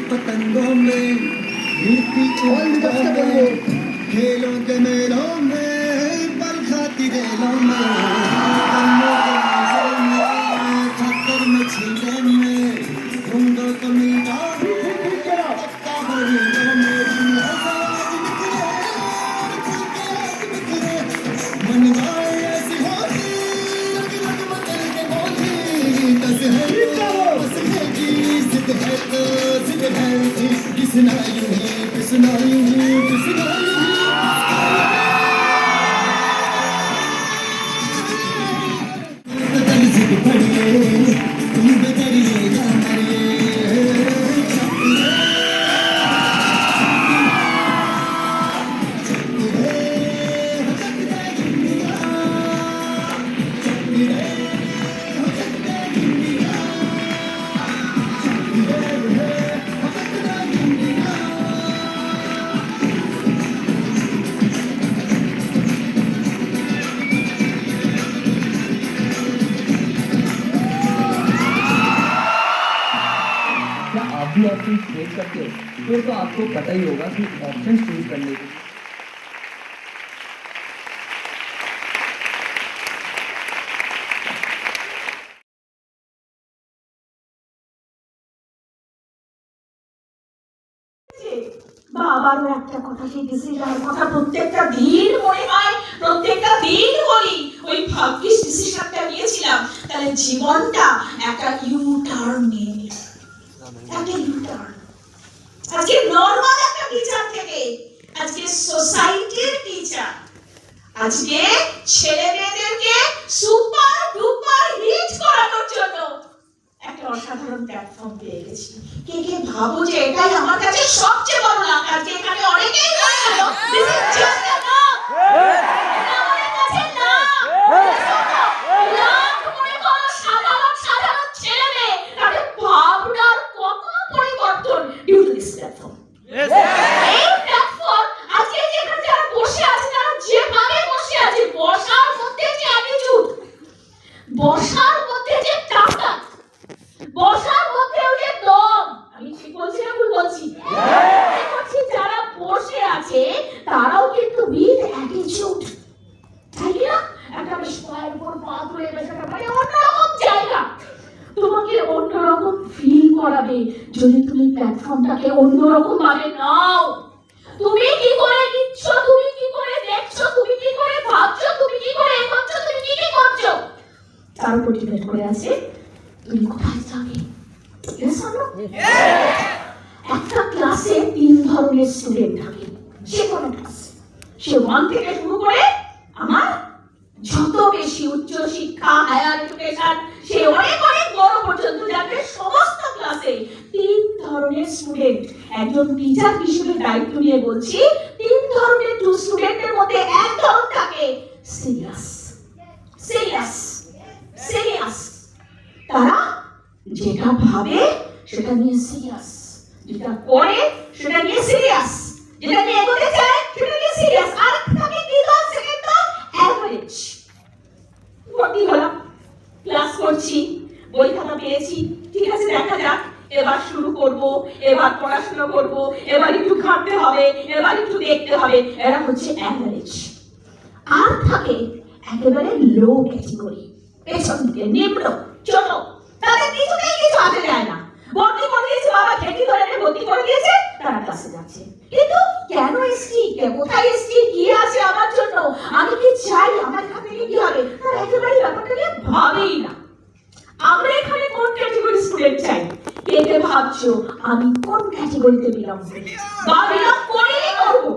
पतंगों में गिरती चुंबकों में खेलों के मेलों में पल खाती रेलों में चक्कर में छीने में ढूंढो तो मीरा भी ऑप्शन क्रिएट करते हो फिर तो आपको पता ही होगा कि ऑप्शन चूज करने के বাবারও একটা কথা সেই ডিসিশনের কথা প্রত্যেকটা দিন মনে হয়, প্রত্যেকটা দিন বলি ওই ভাগ্যিস ডিসিশনটা নিয়েছিলাম, তাহলে জীবনটা একটা ইউ টার্ন নিয়ে নিল, একটা ইউ টার্ন। আজকে নরমাল একটা টিচার থেকে আজকে সোসাইটির টিচার, আজকে ছেলে মেয়েদেরকে সুপার ডুপার হিট করানোর জন্য একটা অসাধারণ প্ল্যাটফর্ম পেয়ে গেছি। কে কে ভাবো যে এটাই আমার কাছে সবচেয়ে বড় লাভ? আজকে এখানে অনেকেই বললো দিস ইজ জাস্ট আ লাভ, এটা আমার কাছে লাভ। লাভ মনে করো সাধারণ সাধারণ ছেলে মেয়ে, তাদের ভাবনার কত পরিবর্তন ডিউ টু দিস প্ল্যাটফর্ম। এই প্ল্যাটফর্ম আজকে যেখানে যারা বসে আছে, তারা যেভাবে বসে আছে, বসার মধ্যে যে অ্যাটিটিউড, বসার মধ্যে যে টাকা, বসার মধ্যেও যে দম, আমি ঠিক বলছি না ভুল বলছি? বলছি যারা বসে আছে তারাও কিন্তু উইথ অ্যাটিটিউড, তাই না? একটা বেশ পায়ের উপর পা তুলে বসাটা মানে অন্যরকম জায়গা, তোমাকে অন্যরকম ফিল করাবে যদি তুমি প্ল্যাটফর্মটাকে অন্যরকম ভাবে নাও। তুমি কি করে নিচ্ছ, তুমি কি করে দেখছো, তুমি কি করে ভাবছো, তুমি কি করে এগোচ্ছ, তুমি কি কি করছো, তার উপর ডিপেন্ড করে আছে তুমি কোথায় যাবে। একটা ক্লাসে 3 ধরনের স্টুডেন্ট থাকে, যে কোনো ক্লাসে, সে 1 থেকে শুরু করে আমার যত বেশি উচ্চ শিক্ষা হায়ার এডুকেশন সে অনেক অনেক বড় পর্যন্ত যাবে, সমস্ত ক্লাসে 3 ধরনের স্টুডেন্ট। একজন টিচার হিসেবে দায়িত্ব নিয়ে বলছি 3 ধরনের স্টুডেন্টের মধ্যে এক ধরন থাকে সিরিয়াস, সিরিয়াস, সিরিয়াস। তারা যেটা ভাবে সেটা নিয়ে সিরিয়াস, যেটা করে সেটা নিয়ে সিরিয়াস, যেটা নিয়ে এগোতে চায় সেটা নিয়ে সিরিয়াস। আর থাকে কি ধর সেকেন্ড তো এভারেজ। ভর্তি হলাম, ক্লাস করছি, বই খাতা পেয়েছি, ঠিক আছে দেখা যাক, এবার শুরু করব, এবার পড়াশোনা করব, এবার একটু ঘাটতে হবে, এবার একটু দেখতে হবে, এরা হচ্ছে এভারেজ। আর থাকে একেবারে লো ক্যাটাগরি, পেছন দিকে নিম্ন ছোট, তাদের কিছুতেই কিছু আসে যায় না। ভর্তি করে দিয়েছে বাবা, খেটি ধরে ভর্তি করে দিয়েছে, তারা ক্লাসে যাচ্ছে। কিন্তু কেন এসছি, কোথায় এসছি, কি আছে আমার জন্য, আমি কি চাই, আমার এখান থেকে কি হবে, তারা একেবারে ব্যাপারটা নিয়ে ভাবেই না। আমরা এখানে কোন ক্যাটাগরি স্টুডেন্ট চাই? কে কে ভাবছো আমি কোন ক্যাটাগরিতে বিলং করি বা বিলং করেই করবো?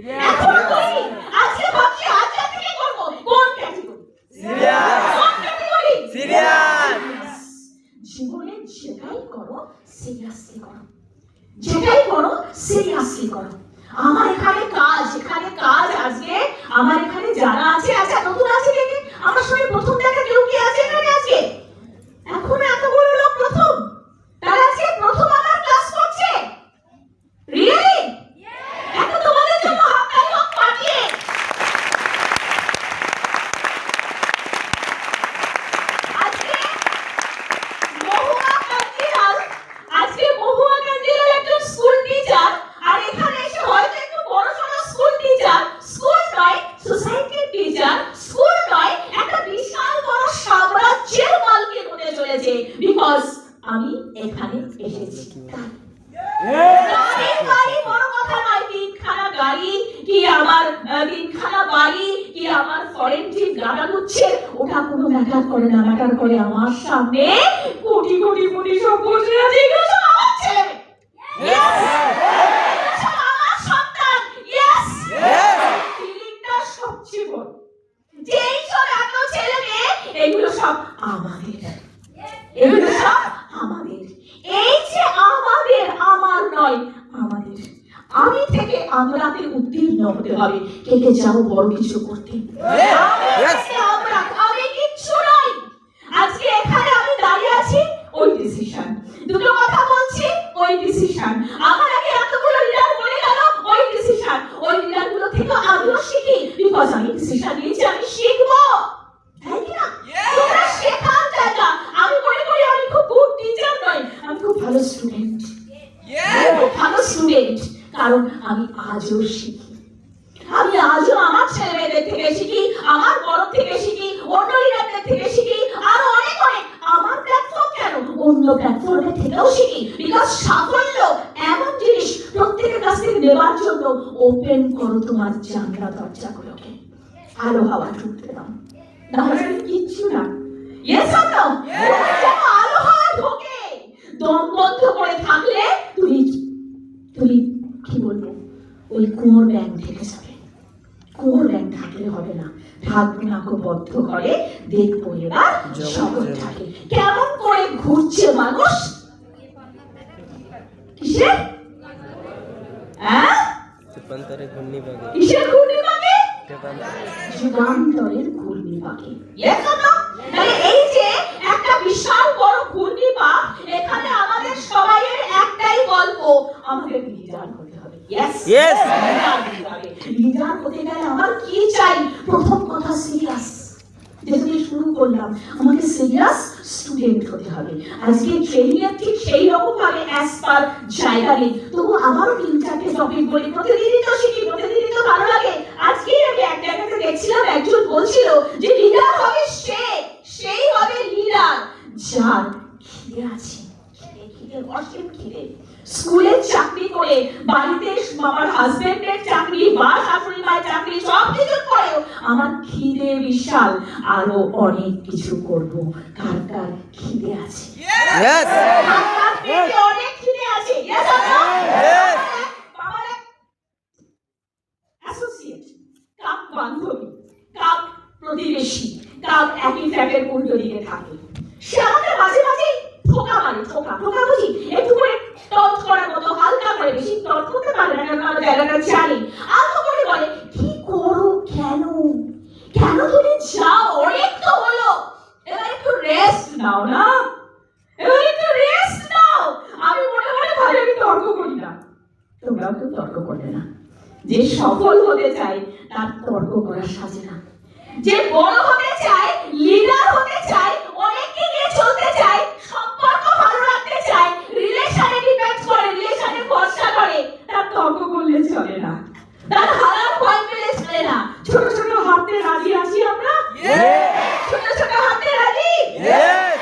এখন করি। আজকে ভাবছি আজকে থেকে করব কোন ক্যাটাগরি? কোন ক্যাটাগরি? জীবনে যেটাই করো সিরিয়াসলি করো, যেটাই করো সিরিয়াসলি করো। আমার এখানে কাজ আজকে আমার এখানে যারা আছে, আচ্ছা নতুন আছে দেখে আমার সঙ্গে প্রথম দেখা কেউ কি আছে এখানে আজকে? এখন এতগুলো লোক প্রথম, তারা আজকে প্রথম আমার ক্লাস করছে। রিয়েলি? এখন তোমাদের জন্য হাততালি হোক পাঠিয়ে। আজকে মহুয়া কান্দিলাল একজন স্কুল টিচার, আর এখানে এসে হয়তো একটু বড়সড় স্কুল টিচার, স্কুল নয় সোসাইটির টিচার, স্কুল নয় একটা বিশাল বড় সাম্রাজ্যের মালকিন হতে চলেছে, বিকজ আমি এখানে এসেছি। গাড়ি বড় কথা নয়, তিনখানা গাড়ি কি আমার তিনখানা বাড়ি কি আমার ফরেন ট্রিপ গাড়া হচ্ছে, ওটা কোনো ম্যাটার করে না। ম্যাটার করে আমার সামনে কোটি কোটি কোটি সব বসে আছে, এগুলো সব আমার ছেলে, সব আমার সন্তান। ইয়েস, ফিলিংটা সবচেয়ে বড় যে এই সব এত ছেলে মেয়ে, এগুলো সব আমাদের, এগুলো সব আমাদের। এই যে আমাদের, আমার নয় আমাদের। আমি থেকে আমরাতে উত্তীর্ণ হতে হবে। কে কে যাও বড় কিছু করতে? আমি কিচ্ছু নই। আজকে এখানে আমি দাঁড়িয়ে আছি, ওই ডিসিশন। দুটো কথা বলছি, ওই ডিসিশন। আমার আগে এতগুলো লিডার বলে গেল, ওই ডিসিশন। ওই লিডার গুলো থেকে আমিও শিখি, বিকজ আমি ডিসিশন নিয়েছি, আমি শিখবো। তাই কি না? তোমরা শেখার জায়গা। আমি মনে করি আমি খুব গুড টিচার নই, আমি খুব ভালো স্টুডেন্ট। খুব ভালো স্টুডেন্ট, কারণ আমি আজও শিখি। আমি আজও আমার ছেলে মেয়েদের থেকে শিখি, আমার বড় থেকে শিখি, অন্য লিডারদের থেকে শিখি, আরো অনেক অনেক। আমার প্ল্যাটফর্ম কেন, অন্য প্ল্যাটফর্মের থেকেও শিখি, বিকজ সাফল্য এমন জিনিস প্রত্যেকের কাছ থেকে নেওয়ার জন্য ওপেন করো তোমার জানলা দরজাগুলোকে, আলো হাওয়া ঢুকতে দাও, নাহলে কিচ্ছু না। Yes or no? যেন আলো হাওয়া ঢোকে। দম বন্ধ করে থাকলে তুমি কি বলবো, ওই কুয়োর ব্যাং থেকে যাবে। কুয়োর ব্যাং থাকলে হবে না, থাকবে না বদ্ধ করে। দেখবো এবার জগৎ থাকে কেমন করে ঘুরছে মানুষ। কিসে? কিসের ঘূর্ণিপাকে? যুগান্তরের ঘূর্ণিপাকে। এই যে একটা বিশাল বড় ঘূর্ণিপাক, এখানে আমাদের সবাইয়ের একটাই গল্প, আমাদের লিডার হতে হবে। লিডার হতে গেলে আমার কি চাই? প্রথম কথা সিরিয়াস, যেটা দিয়ে শুরু করলাম, আমাকে সিরিয়াস স্টুডেন্ট হতে হবে। আজকে ট্রেনিং এর ঠিক সেই রকম ভাবে অ্যাজ পার জায়গা নেই, তবু আমারও 3-4টে টপিক বলি, প্রতিদিনই তো শিখি, প্রতিদিনই তো ভালো লাগে। আজকেই আমি এক জায়গাতে দেখছিলাম, একজন বলছিল যে লিডার হবে সেই হবে লিডার যার খিদে আছে, খিদে অসীম খিদে। স্কুলে চাকরি করে, বাড়িতে আমার হাজবেন্ডের চাকরি বা শাশুড়ি মায়ের চাকরি, সব কিছু করেও আমার খিদে বিশাল, আরো অনেক কিছু করব। কার কার খিদে আছে? অনেক খিদে আছে। অ্যাসোসিয়েট, কাপ বান্ধবী, কাপ প্রতিবেশী, কাপ একই ফ্ল্যাটের উল্টো দিকে থাকে, সে আমাকে মাঝে মাঝে ঠোকা মারে। ঠোকা বুঝি একটু করে টচ করার মতো, হালকা করে, বেশি টচ করতে পারে না, কারণ আমার জায়গাটা জানি। আলতো করে বলে, কি করো, কেন তুমি যাও, অনেক তো হলো, এবার একটু রেস্ট নাও না, এবার একটু রেস্ট নাও। আমি মনে ভাবে আমি তর্ক করি না, তোমরাও কেউ তর্ক করবে না। যে সফল হতে চায় তার তর্ক করার সাজে না। যে বড় হতে চায়, লিডার হতে চায়, অনেককে নিয়ে চলতে চায়, সম্পর্ক ভালো রাখতে চায়, রিলেশনে ডিপেন্ড করে, রিলেশনে ভরসা করে, তার তর্ক করলে চলে না, তার হারার ভয় পেলে চলে না। ছোট ছোট হাতে রাজি আছি আমরা, ছোট ছোট হাতে রাজি।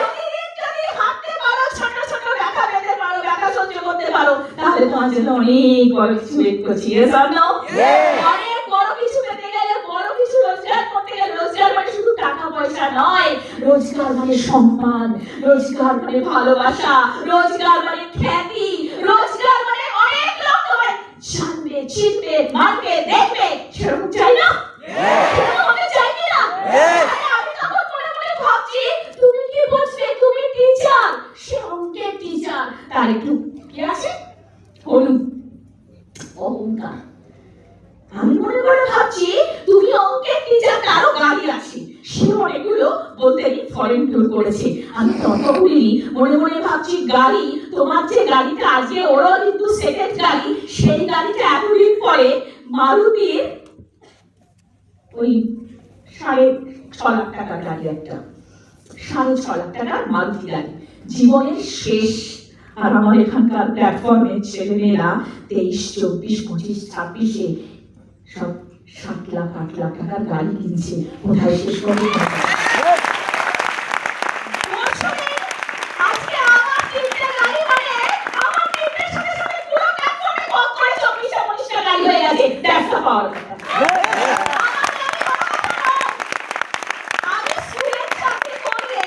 প্রতিদিন যদি হাঁটতে পারো, ছোট ছোট ব্যথা পেতে পারো, ব্যথা সহ্য করতে পারো, তাহলে তোমার জন্য অনেক বড় কিছু ওয়েট করছি। অনেক বড় কিছু পেতে গেলে, বড় কিছু রোজগার করতে গেলে, রোজগার মানে শুধু টাকা পয়সা নয়, রোজগার মানে সম্মান, রোজগার মানে ভালোবাসা, রোজগার মানে খ্যাতি, রোজগার মানে অনেক লোক তোমায় জানবে, চিনবে, মানবে, দেখবে, অহংকার। আমি মনে করে ভাবছি তুমি অঙ্কের টিচার, কারো গাড়ি আছে, সে অনেকগুলো বলতেই ফরেন ট্যুর করেছে। আমি তত বলিনি, মনে মনে ভাবছি গাড়ি, তোমার যে গাড়িটা আজকে ওরও কিন্তু সেকেন্ড গাড়ি, সেই গাড়িটা এতদিন পরে মারুতির ওই 6.5 লাখ টাকার গাড়ি, একটা 6.5 লাখ টাকার মারুতি গাড়ি, জীবনের শেষ। আর আমার এখানকার প্ল্যাটফর্মে ছেলেমেয়েরা 23, 24, 25, 26-এ সব 7 লাখ 8 লাখ টাকার গাড়ি কিনছে, কোথায় শেষ করবে? আজকে আমার 3টে গাড়ি, মানে আমার 3টের সাথে সাথে পুরো প্ল্যাটফর্মে কম করে 24-25টা গাড়ি হয়ে গেছে। That's the power. আমি স্কুলের চাকরি করলে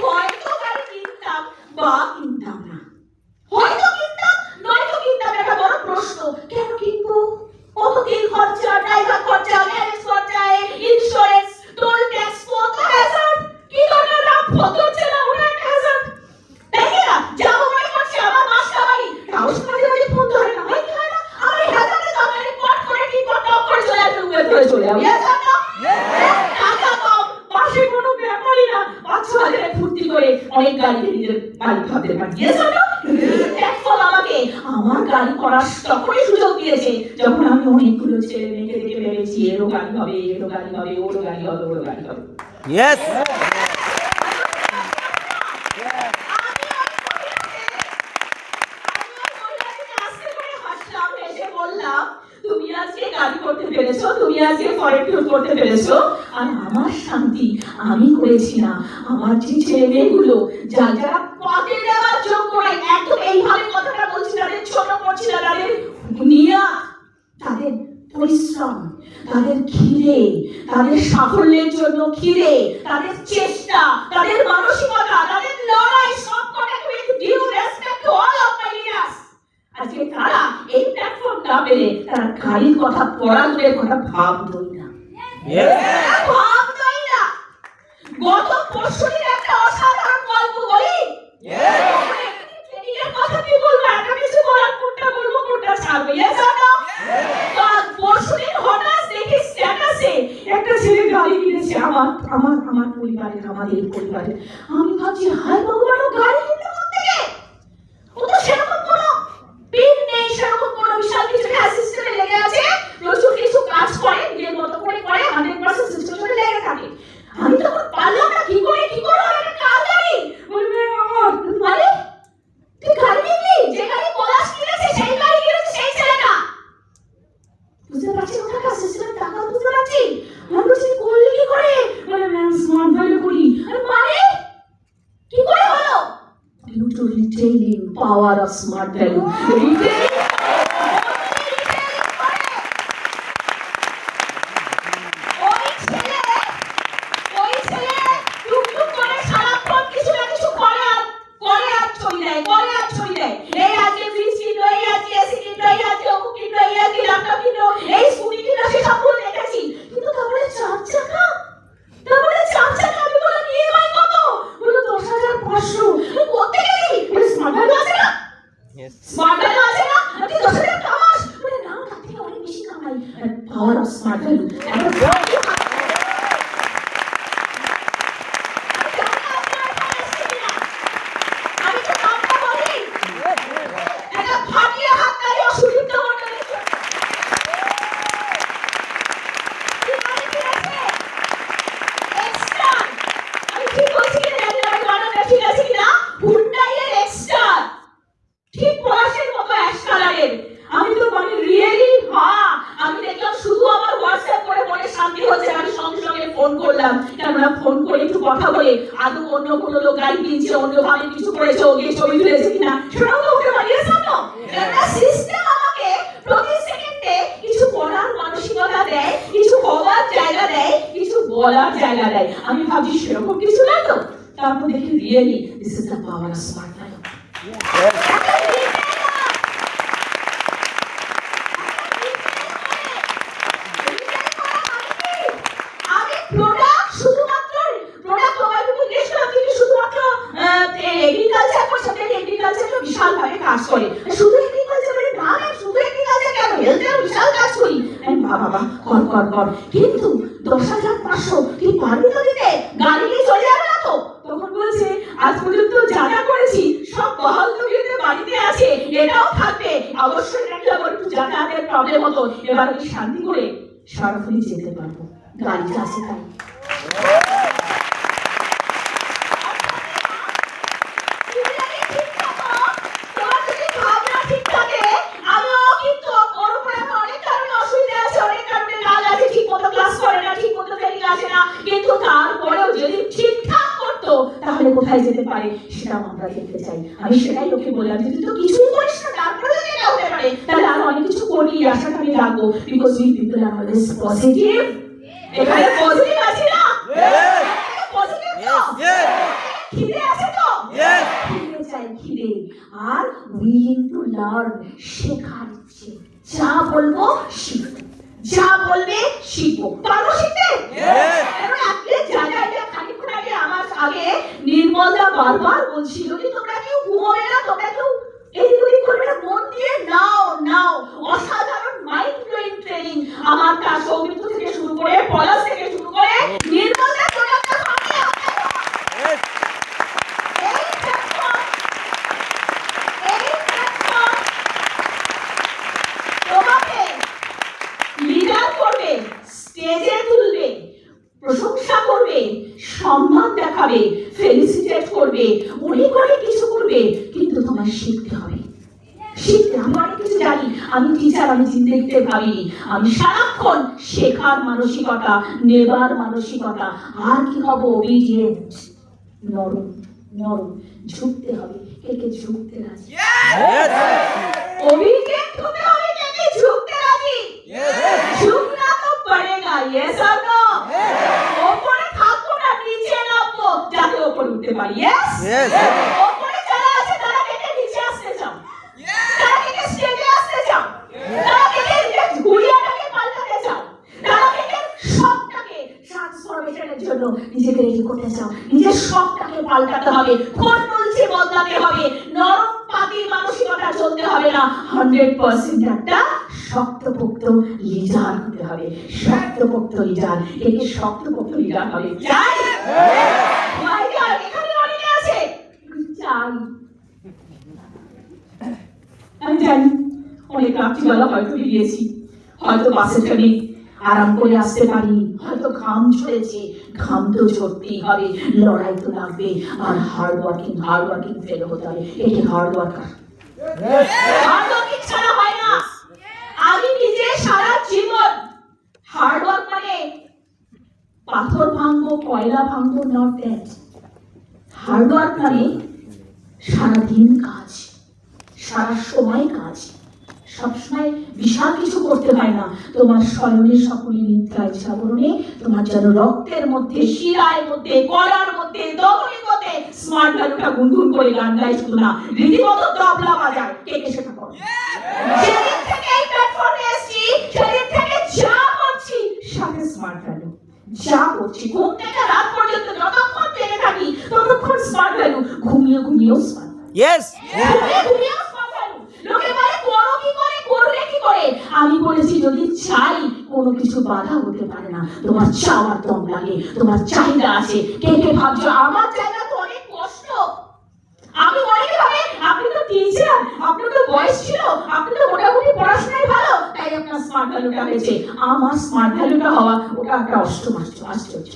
হয়তো গাড়ি কিনতাম বা কিনতাম না, হয়তো কিনতাম নয়তো কিনতাম। একটা বড় প্রশ্ন, কেন কিনবো? কত তেল খরচা, ড্রাইভার খরচা, গ্যারেজ খরচা, ইন্স্যুরেন্স, টোল ট্যাক্স, কত হ্যাজার্ড। কি দরকার? রাত কত হচ্ছে না, ওটা একটা হ্যাজার্ড। তাই কি না? যাবো মনে করছি আমার মাসটা বাড়ি, কাউস মাঝে মাঝে ফোন ধরে না, হয় কি হয় না? আমার এই হ্যাজার্ডের দরকারে পট করে কি পট অফ করে চলে আসবে, উড়ে ধরে চলে যাবে। হ্যাজার্ড না? টাকা কম, পাশে কোনো ব্যাপারই না, 5-6 হাজারে ফুর্তি করে অনেক গাড়িতে নিজের বাড়ি ভাবতে পারি। হ্যাজার্ড না? প্ল্যাটফর্ম আমাকে আমার গাড়ি করার তখনই সুযোগ দিয়েছে যখন আমি অনেকগুলো ছেলে মেয়েকে দেখে ভেবেছি এরও গাড়ি হবে, এরও গাড়ি হবে, ওরও গাড়ি হবে, ওরও গাড়ি হবে। Yes. তুমি আজকে গাড়ি করতে পেরেছো, তুমি আজকে ফরেন ট্যুর করতে পেরেছো, আর আমার শান্তি আমি করেছি না। আমার যে ছেলে মেয়েগুলো যারা পথে দেওয়ার যোগ্য নয়, একদম এইভাবে কথাটা বলছি, তাদের ছোট করছি না, তাদের নিয়ত, তাদের পরিশ্রম, তাদের খিদে, তাদের সাফল্যের জন্য খিদে, তাদের চেষ্টা, তাদের মানসিকতা, তাদের লড়াই, সব কটাকে with due respect to all of my leaders. আজকে তারা এই প্ল্যাটফর্ম না পেলে তারা গাড়ির কথা, পড়াশোনার কথা ভাবতই না। ভাবতই না। গত পরশুদিন একটা অসাধারণ গল্প বলি। ট্রেনিংয়ের কথা কি বলবো, একটা কিছু বলার, কোনটা বলবো কোনটা ছাড়বো? Yes or no? পরশুদিন হঠাৎ দেখি স্ট্যাটাসে একটা ছেলে গাড়ি কিনেছে, আমার পরিবারের, আমাদের পরিবারের। আমি ভাবছি হায় ভগবান, ও গাড়ি কিনতে কোত্থেকে? ও তো সেরকম কোনো পিন নেই, সেরকম কোনো বিশাল কিছু সিস্টেমে লেগে আছে, প্রচুর কিছু কাজ করে, নিজের মতো করে করে, 100% সিস্টেমে লেগে থাকে। আমি তখন পারলাম না, কি করে একটা কার গাড়ি বলবে আমার, মানে তুই গাড়ি কিনলি, যে গাড়ি পলাশ কিনেছে সেই গাড়ি কিনেছে সেই ছেলেটা। বুঝতে পারছি ওটা কাজ সিস্টেমে টাকা, বুঝতে পারছি। আমি বলছি করলি কি করে? মানে ম্যাম স্মার্ট ভ্যালু করি। মানে কি করে হলো? Due to retailing power of smart value. Retailing ওই ছেলে টুকটুক করে সারাক্ষণ কিছু না কিছু করে আর ছড়ি দেয়। এই আজকে ফ্রিজ কিনলো, এই আজকে এসি কিনলো, এই আজকে অমুক কিনলো, এই আজকে ল্যাপটপ কিনলো, এই স্কুটি কিনলো, সে সবগুলো দেখেছি। কিন্তু তারপরে 4 চাকা, আমি বললাম EMI কত? বললো 10,500। কোথা থেকে দিবি? বলে স্মার্ট ভ্যালু আছে না? Yes. স্মার্ট ভ্যালু আছে না? তুই 10,000 কামাস? বলে না, তার থেকে অনেক বেশি কামাই। Power of smart value. আমি তো নামটা বলি, একটা ফাটিয়ে হাত তালি অসুবিধা মন্ডলের জন্য। এক্সট্রা, আমি ঠিক বলছি কিনা জানি না, আমি বানানটা ঠিক আছে কিনা, হুন্ডাই এর এক্সট্রা, ঠিক পলাশের মতো অ্যাশ কালারের। আমি তো মানে রিয়েলি, হ্যাঁ, আমি দেখলাম শুধু আমার হোয়াটসঅ্যাপ করে মনে শান্তি হচ্ছে, আমি সঙ্গে সঙ্গে ফোন করলাম, কেননা ফোন করে একটু কথা বলে আদৌ অন্য কোনো লোক গাড়ি কিনছে, অন্যভাবে কিছু করেছে, ওকে ছবি তুলেছে কিনা সেটাও তো হতে পারে। সামনে একটা সিস্টেম আমাকে প্রতি সেকেন্ডে কিছু করার মানসিকতা দেয়, কিছু হওয়ার জায়গা দেয়, কিছু বলার জায়গা দেয়। আমি ভাবছি সেরকম কিছু না তো, তারপর দেখি really this is the power of smart value. আমি প্রোডাক্ট শুধুমাত্র প্রোডাক্ট মোবাইল থেকে গেছিলাম, কিন্তু শুধুমাত্র এগ্রিকালচার করছে, এগ্রিকালচার তো বিশালভাবে কাজ করে। শুধু এগ্রিকালচার মানে না, শুধু এগ্রিকালচার কেন, হেলথের বাবা কর কর কর, কিন্তু 10,500 তুই পারবি তো দিতে? গাড়ি নিয়ে চলে যাবে না তো? তখন বলছে আজ পর্যন্ত যা যা করেছি সব বহাল তবিয়তে বাড়িতে আছে, এটাও থাকবে। অবশ্যই নাকি আমার একটু যাতায়াতের প্রবলেম হতো, এবার আমি শান্তি করে সরাসরি যেতে পারবো, গাড়িটা আছে তাই। কিন্তু তারপরেও যদি ঠিকঠাক করতো তাহলে কোথায় যেতে পারে সেটাও আমরা দেখতে চাই। আমি সেটাই লোকে বললাম যে তুই তো কিছুই করিস না, তারপরেও যেটা হতে পারে, তাহলে আরো অনেক কিছু করবি, এই আশাটা আমি রাখবো। Because we people are always positive. এখানে পজিটিভ আছে না? পজিটিভ তো? খিদে আছে তো? খিদে চাই, খিদে। আর উইলিং টু লার্ন, শেখার ইচ্ছে। যা বলবো শিখবো, যা বলবে শিখবো। পারবো শিখতে? আগে নির্মলদা বারবার বলছিল যে তোমরা কেউ ঘুমোবে না, তোমরা কেউ এদিক ওদিক করবে না, মন দিয়ে নাও নাও। অসাধারণ মাইন্ড ব্লোয়িং ট্রেনিং আমার কাজ, সৌমিত্র থেকে শুরু করে পলাশ থেকে শুরু করে নির্মলদা তোমাকে ভাঙিয়ে তোমাকে লিডার করবে, স্টেজে তুলবে, প্রশংসা করবে, সম্মান দেখাবে, ফেলিসিটেট করবে, অনেক অনেক কিছু করবে, কিন্তু তোমার শিখতে হবে। শিখতে আমি অনেক কিছু জানি, আমি টিচার, আমি জিন্দেগিতে ভাবিনি। আমি সারাক্ষণ শেখার মানসিকতা, নেবার মানসিকতা। আর কি হবো? ওবিডিয়েন্ট, নরম নরম, ঝুঁকতে হবে। কে কে ঝুঁকতে রাজি? ওবিডিয়েন্ট হতে হবে, কে কে ঝুঁকতে রাজি? ঝুঁকনা তো পড়েগা, ইয়েস অর নো? ওপরে থাকবো না, নিচে নামবো যাতে ওপরে উঠতে পারি, ইয়েস? ওপরে যারা আছে তারা কে কে নিচে আসতে চাও? তারা কে কে স্টেজে আসতে চাও? তারা কে কে ঘুরিয়াটাকে পাল্টাতে চাও? তারা কে কে সবটাকে ট্রান্সফরমেশনের জন্য নিজেকে রেডি করতে চাও? নিজের সবটাকে পাল্টাতে হবে, কোন বলছে বদলাতে হবে, নরম পাতির মানসিকতা চলতে হবে না, 100% একটা শক্তপোক্ত লিডার হতে হবে। শক্তপোক্ত লিডার, একে শক্তপোক্ত লিডার হবে। চাই? এখানে অনেকে আছে চাই। আমি জানি অনেক রাত্রিবেলা হয়তো বেরিয়েছি, হয়তো বাসে ট্রেনে আরাম করে আসতে পারি, হয়তো ঘাম ঝরেছে, ঘাম তো ঝরতেই হবে, লড়াই তো লাগবে। আর হার্ড ওয়ার্কিং ফেলো হতে হবে। একে হার্ড ওয়ার্কার, হার্ড ওয়ার্কিং ছাড়া হয় না। আমি নিজে সারা জীবন হার্ড ওয়ার্ক মানে পাথর ভাঙবো, কয়লা ভাঙবো, নট দ্যাট। হার্ড ওয়ার্ক মানে সারাদিন কাজ, সারা সময় কাজ। সবসময় বিশাল কিছু করতে হয় না। তোমার শয়নে সকলে নিদ্রায় জাগরণে তোমার যেন রক্তের মধ্যে, শিরায় মধ্যে, কলার মধ্যে, দমনের মধ্যে স্মার্ট ভ্যালুটা গুনগুন করে গান গায়, শুধু না রীতিমতো তবলা বাজায়। কে কে সেটা করো? যেদিন থেকে এই প্ল্যাটফর্মে এসেছি সেদিন থেকে যা করছি সাথে স্মার্ট ভ্যালু, যা করছি ঘুম থেকে রাত পর্যন্ত যতক্ষণ জেগে থাকি ততক্ষণ স্মার্ট ভ্যালু, ঘুমিয়েও স্মার্ট ভ্যালু। ইয়েস, ঘুমিয়েও স্মার্ট ভ্যালু। লোকে বলে করো কি করে, করবে কি করে? আমি বলেছি যদি চাই কোনো কিছু বাধা হতে পারে না। তোমার চাওয়ার দম লাগে, তোমার চাহিদা আছে। কে কে ভাবছো আমার জায়গা তো অনেক কষ্ট? আমি অনেকে ভাবে আপনি তো টিচার, আপনার তো বয়স ছিল, আপনি তো মোটামুটি পড়াশোনায় ভালো, তাই আপনার স্মার্ট ভ্যালুটা হয়েছে। আমার স্মার্ট ভ্যালুটা হওয়া ওটা একটা অষ্টম আশ্চর্য।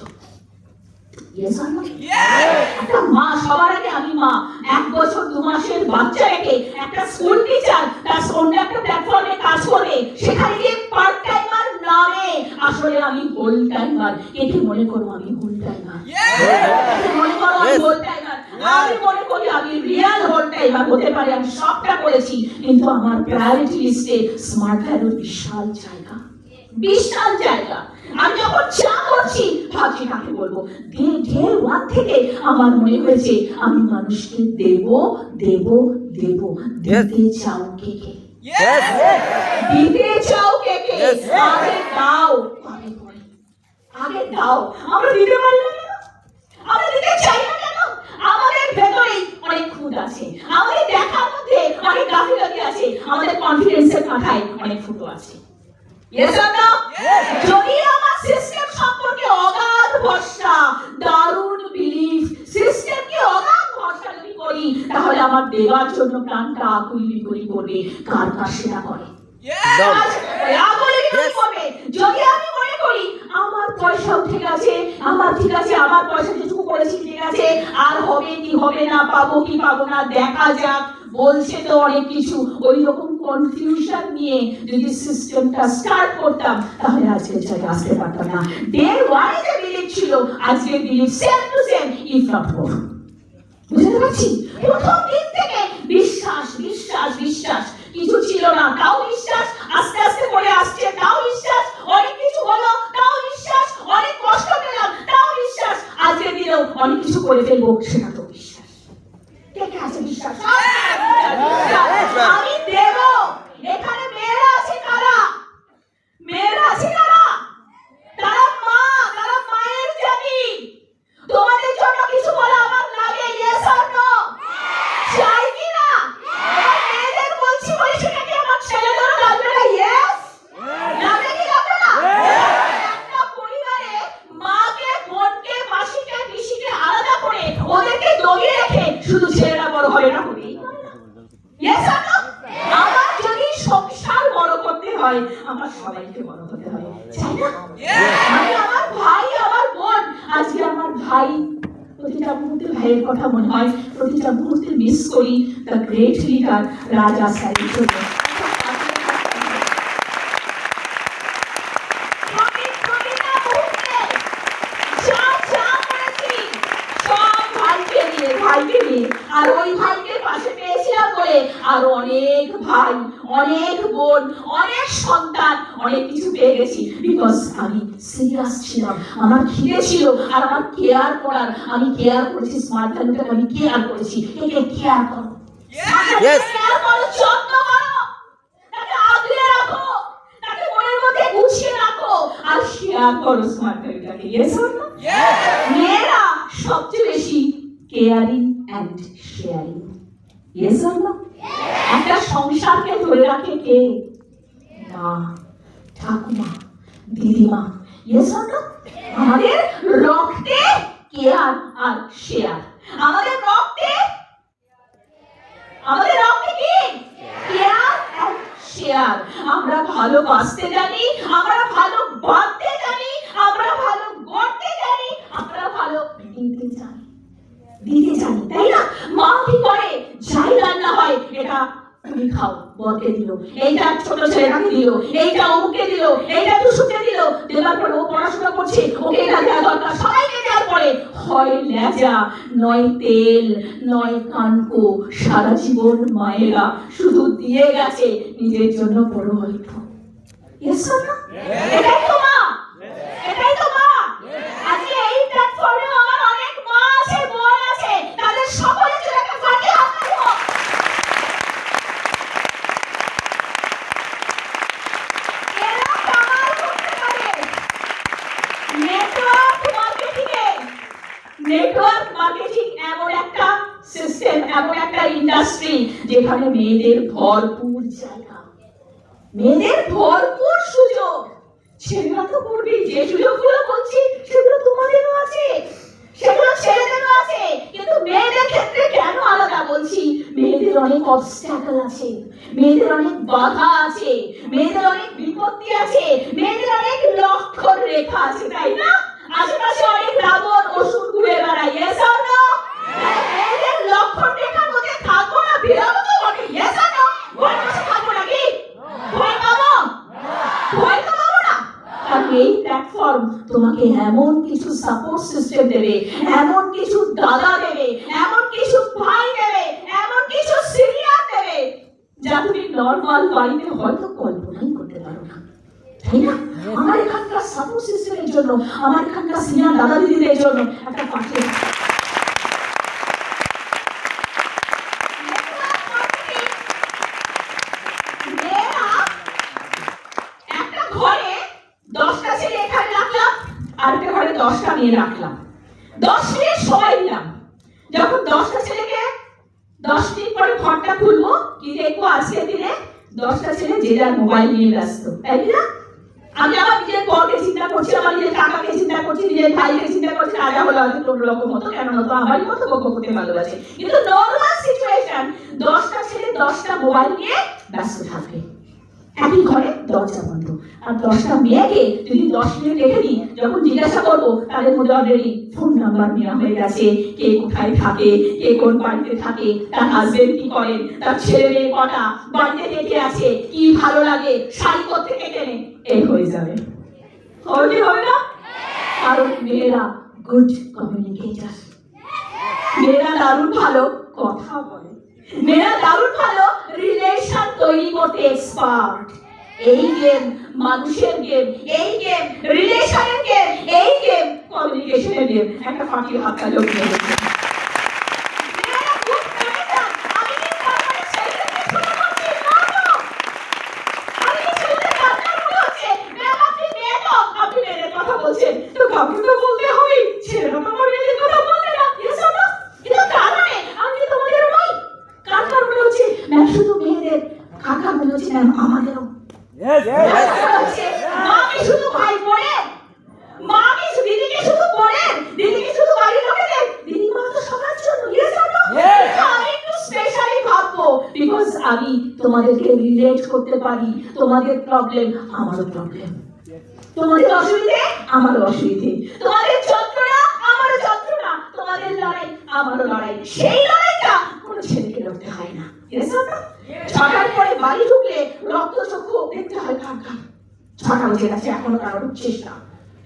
একটা মা, সবার আগে আমি মা। 1 বছর 2 মাসের বাচ্চা রেখে একটা স্কুল টিচার তার অন্য একটা প্ল্যাটফর্মে কাজ করে, সেখানে গিয়ে পার্ট টাইমার নামে, আসলে আমি হোল টাইমার। একে মনে করো আমি হোল টাইমার, মনে করো আমি হোল টাইমার। আমি মনে করি আমি রিয়েল হোল টাইমার হতে পারে। আমি সবটা করেছি, কিন্তু আমার প্রায়োরিটি লিস্টে স্মার্ট ভ্যালুর বিশাল জায়গা, বিশাল জায়গা। আমি যখন চা করছি ভাবছি কাকে বলবো। ডে 1 থেকে আমার মনে হয়েছে আমি মানুষকে দেব দেব দেব। দিতে চাও কে কে? দিতে চাও কে কে? আগে দাও, আগে দাও। আমরা দিতে পারি না কেন? আমরা দিতে চাই না কেন? আমাদের ভেতরে অনেক খুঁত আছে, আমাদের দেখার মধ্যে অনেক গাফিলতি আছে, আমাদের কনফিডেন্সের কাঁথায় অনেক ফুটো আছে। Yes or no? যদি আমার সিস্টেম সম্পর্কে অগাধ ভরসা, দারুণ বিলিফ, সিস্টেমকে অগাধ ভরসা যদি করি, তাহলে আমার দেওয়ার জন্য প্রাণটা আকুল বিকুলি করবে। কার কার সেটা করে? যদি আমি মনে করি আমার পয়সা উঠে গেছে, আমার ঠিক আছে, আমার পয়সা যেটুকু করেছি ঠিক আছে, আর হবে কি হবে না, পাবো কি পাবো না দেখা যাক, বলছে তো অনেক কিছু, ওই রকম কনফিউশন নিয়ে যদি সিস্টেমটা স্টার্ট করতাম, তাহলে আজকের জায়গায় আসতে পারতাম না। ডে ওয়ানে যে বিলিভ ছিল, আজকে believe same to same, if not more. বুঝতে পারছি? প্রথম দিন থেকে বিশ্বাস বিশ্বাস বিশ্বাস, কিছু ছিল না তাও বিশ্বাস, আস্তে আস্তে করে আসছে তাও বিশ্বাস, অনেক কিছু হলো তাও বিশ্বাস, অনেক কষ্ট পেলাম তাও বিশ্বাস, আজকের দিনেও অনেক কিছু করে ফেলবো সেটা তো বিশ্বাস। কে কে আছে বিশ্বাস? আমি দেব। এখানে মেয়েরা আছে কারা? মেয়েরা আছে কারা? তারা মা, তারা মায়ের জাতি। তোমাদের জন্য কিছু বলা আমার লাগে, yes or no? চাই কি না? এবার মেয়েদের বলছি, বলি সেটা কি আমার ছেলেদেরও লাগবে না? yes? লাগবে কি লাগবে না? একটা পরিবারে মাকে, বোনকে, মাসিকে, পিসিকে আলাদা করে ওদেরকে দমিয়ে রেখে শুধু ছেলেরা বড় হবে না, হবেই পারে না। yes or no? আমার যদি সংসার বড় করতে হয়, আমার সবাইকে বড় হতে হয়, চাই না? আমি আমার ভাই, আমার বোন, আজকে আমার ভাই, প্রতিটা মুহূর্তে ভাইয়ের কথা মনে হয়, প্রতিটা মুহূর্তে মিস করি দ্য গ্রেট লিডার রাজা সাহেবের জন্য। প্রতিটা মুহূর্তে যা যা করেছি, সব ভাইকে নিয়ে, আর ওই ভাইকে পাশে পেয়েছিলাম বলে আরো অনেক ভাই, অনেক বোন, অনেক সন্তান, অনেক কিছু পেয়ে গেছি, বিকজ আমি সিরিয়াস ছিলাম, আমার খিদে ছিল, আর আমার কেয়ার করার, আমি কেয়ার করেছি, স্মার্ট ভ্যালুটাকে আমি কেয়ার করেছি। একে কেয়ার করো, কেয়ার করো, যত্ন করো, তাকে আগলে রাখো, তাকে মনের মধ্যে গুছিয়ে রাখো, আর শেয়ার করো স্মার্ট ভ্যালুটাকে। Yes or no? মেয়েরা সবচেয়ে বেশি caring and sharing. Yes or no? একটা সংসারকে ধরে রাখে কে? মা, ঠাকুমা, দিদিমা। Yes or no? আমাদের রক্তে কেয়ার আর শেয়ার, আমাদের রক্তে কি? কেয়ার আর শেয়ার। আমরা ভালোবাসতে জানি, আমরা ভালো বাঁধতে জানি, আমরা ভালো গড়তে জানি, আমরা ভালো দিতে জানি, তাই না? মা কি করে? যাই রান্না হয়, এটা তুমি খাও, বরকে দিল, এইটা ছোট ছেলেটাকে দিল, এইটা অমুককে দিল, এইটা টুসুকে দিল, দেওয়ার পরে ও পড়াশোনা করছে, ওকে এটা দেওয়া দরকার, সবাইকে দেওয়ার পরে হয় লেজা, নয় তেল, নয় কানকো, সারা জীবন মায়েরা শুধু দিয়ে গেছে, নিজের জন্য বড় হয়তো। Yes or no? এটাই তো মা, এটাই তো মা। আজকে এই প্ল্যাটফর্মে আমার অনেক মা আছে, বোন আছে, তাদের সকলের জন্য একটা ফাটে হাত দেবো। এরা কামাল করতে পারে নেটওয়ার্ক মার্কেটিং, এমন একটা সিস্টেম, এমন একটা ইন্ডাস্ট্রি যেখানে মেয়েদের ভরপুর জায়গা, মেয়েদের ভরপুর সুযোগ। ছেলেরা তো করবেই, যে সুযোগগুলো বলছি সেগুলো তোমাদেরও আছে, সেগুলো ছেলেদেরও আছে, কিন্তু মেয়েদের ক্ষেত্রে কেন আলাদা বলছি? মেয়েদের অনেক অবস্ট্যাকল আছে, মেয়েদের অনেক বাধা আছে, মেয়েদের অনেক বিপত্তি আছে, মেয়েদের অনেক লক্ষ্য রেখা আছে, তাই না? আশেপাশে অনেক রাবণ অসুর ঘুরে বেড়ায়। Yes or no? মেয়েদের লক্ষ্য রেখার মধ্যে থাকবো না, বেরোবো তো বটে। Yes or no? ভয় বসে থাকবো নাকি? ভয় পাবো? ভয় তো পাবো না। কারণ এই প্ল্যাটফর্ম তোমাকে এমন কিছু সাপোর্ট সিস্টেম দেবে, এমন কিছু দাদা দেবে, এমন কিছু ভাই দেবে, এমন কিছু সিনিয়র দেবে, যা তুমি নর্মাল বাড়িতে হয়তো কল্পনাই করতে পারো না, তাই না? আমার এখানকার সাপোর্ট সিস্টেমের জন্য, আমার এখানকার সিনিয়র দাদা দিদিদের জন্য একটা পাঠিয়ে একটা ঘরে 10টা ছেলে এখানে রাখলাম, আরেকটা ঘরে 10টা মেয়ে রাখলাম, 10 মিনিট সময় দিলাম। যখন 10টা ছেলেকে 10 মিনিট পরে ঘরটা খুলবো, কি দেখবো? আজকের দিনে 10টা ছেলে যে যার মোবাইল নিয়ে ব্যস্ত, তাই না? আমি আমার নিজের বরকে চিন্তা করছি, আমার নিজের কাকাকে চিন্তা করছি, নিজের ভাইকে চিন্তা করছি, রাজা হলো হয়তো তোর রকম হতো, কেন না তো আমারই মতো বকবক করতে ভালোবাসে। কিন্তু নর্মাল সিচুয়েশন 10টা ছেলে 10টা মোবাইল নিয়ে ব্যস্ত থাকবে, একই ঘরে দরজা বন্ধ। আর 10টা মেয়েকে যদি 10 মিনিট রেখে দিই, যখন জিজ্ঞাসা করবো তাদের মধ্যে অলরেডি ফোন নাম্বার নেওয়া হয়ে গেছে, কে কোথায় থাকে, কে কোন বাড়িতে থাকে, তার হাজবেন্ড কি করেন, তার ছেলে মেয়ে কটা, বাড়িতে কে কে আছে, কি ভালো লাগে, শাড়ি কোত্থেকে কেনে, এই হয়ে যাবে। হবে হবে না? কারণ মেয়েরা গুড কমিউনিকেটার, মেয়েরা দারুণ ভালো কথা বলে, মেয়েরা দারুণ ভালো রিলেশন তৈরি করতে এক্সপার্ট। এই গেম মানুষের গেম, এই গেম রিলেশনের গেম, এই গেম কমিউনিকেশনের গেম। একটা ফাঁকি হাতটা লোক নিয়ে গেছে। মেয়েরা good manager। আমি কি তার মানে ছেলেদেরকে ছোট করছি? না তো। আমি কি ছেলেদের ডাক্তার মনে হচ্ছে? ম্যাম আপনি মেয়ে তো, আপনি মেয়েদের কথা বলছেন, তো কাউকে তো বলতে হবে, ছেলেরা তো আমার মেয়েদের কথা বলবে না। Yes or no? কিন্তু তার মানে আমি কি তোমাদের নই? কার কার মনে হচ্ছে ম্যাম শুধু মেয়েদের, কার কার মনে হচ্ছে ম্যাম আমাদেরও? মামি শুধু ভাই বোনের, মামি দিদিকে শুধু বোনের, দিদিকে শুধু বাড়ির লোকেদের, দিদি মা তো সবার জন্য। Yes or no? আমি একটু স্পেশালি ভাববো, বিকজ আমি তোমাদেরকে রিলেট করতে পারি, তোমাদের প্রবলেম আমারও প্রবলেম, তোমাদের অসুবিধে আমারও অসুবিধে, তোমাদের যন্ত্রণা আমারও যন্ত্রণা, তোমাদের লড়াই আমারও লড়াই। সেই লড়াইটা কোনো ছেলেকে লড়তে হয় না। Yes or no? 6টার পরে বাড়ি ঢুকলে রক্ত চক্ষু দেখতে হয় কার কার। 6টা বেজে গেছে এখনো কারো ঢুকছিস না,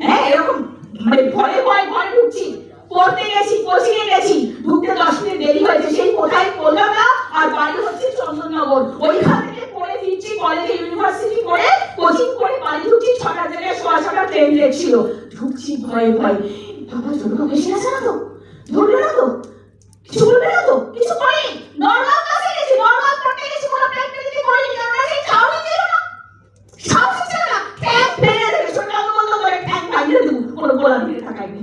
হ্যাঁ এরকম মানে ভয়ে ভয়ে ঘরে ঢুকছি, পড়তে গেছি, কোচিংয়ে গেছি, ঢুকতে 10 মিনিট দেরি হয়েছে, সেই কোথায় কলকাতা আর বাড়ি হচ্ছে চন্দননগর, ওইখান থেকে পড়ে ফিরছি, কলেজে ইউনিভার্সিটি করে কোচিং করে বাড়ি ঢুকছি, 6টার জায়গায় 6:15 ট্রেন লেট ছিল, ঢুকছি ভয়ে ভয়ে, বাবা জোরকা বেশি আছে না তো, ধরবে না তো, কিছু বলবে না তো, কিছু করেনি, নর্মাল ক্লাসে গেছি, নর্মাল পড়তে গেছি, কোনো প্র্যাকটিক্যালি করিনি, আমরা সেই চাউনি ছিল না, সাহস ছিল না, ঠ্যাং ভেঙে দেবে, ছোট আলু বন্ধ করে ঠ্যাং ভাঙিয়ে দেবো, কোনো গোলা দিকে তাকাইনি।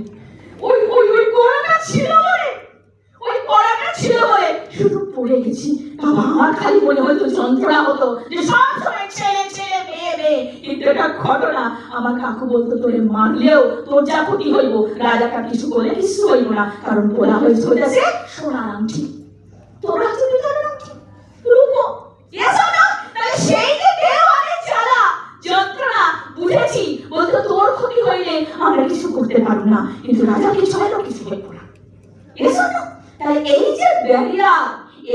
ওই ওই ওই গোলাটা ছিল বলে, ওই গোলাটা ছিল বলে শুধু পড়ে গেছি। বাবা আমার খালি মনে হতো যন্ত্রণা হতো যে সব সময় ছেলে ছেলে মেয়ে মেয়ে, কিন্তু এটা ঘটনা। আমার কাকু বলতো তোরে মারলেও তোর যা ক্ষতি হইব, রাজাটা কিছু বলে কিছু হইব না, কারণ বলা হয়েছে হইতেছে সোনার আংটি, তোর হাতে পিতলের আংটি, রূপো। Yes or no? তাহলে সেই যে দেওয়ালের জ্বালা যন্ত্রণা বুঝেছি, বলতো তোর ক্ষতি হইলে আমরা কিছু করতে পারবো না, কিন্তু রাজা কিছু হইলেও কিছু হইব না। Yes or no? তাহলে এই যে ব্যারিয়ার,